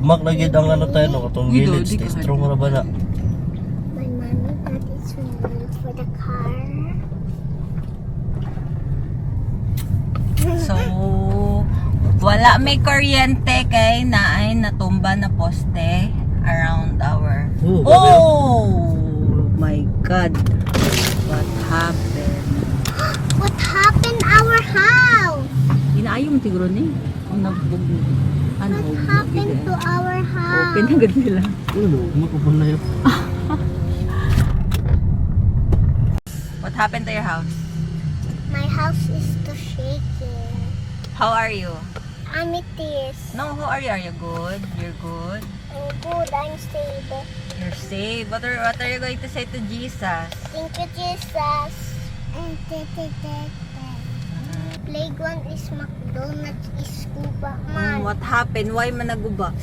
Gugmak na gid ang ano tayo no katong Gido, gilid, di stay ka strong ra ba na. My mommy got this remote for the car. So, wala may kuryente kay naay natumba na poste around our... Oh, Oh my God! What happened? What happened our house? Inaayong tigro ni. Ang nagbog. Ano? What happened to our house? Open agad nila. Ano, makupon na yun. What happened to your house? My house is still shaking. How are you? I'm at this. No, how are you? Are you good? You're good? I'm good. I'm stable. You're safe. What are you going to say to Jesus? Thank you, Jesus. Playground is McDonald's is Cuba man. What happened? Why man naguba?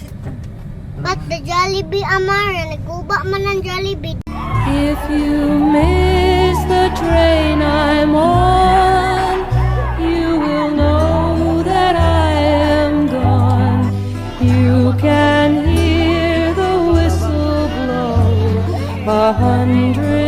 But the Jollibee Amara, naguba man ang Jollibee. If you miss the train I'm on, you will know that I am gone. You can hear the whistle blow 100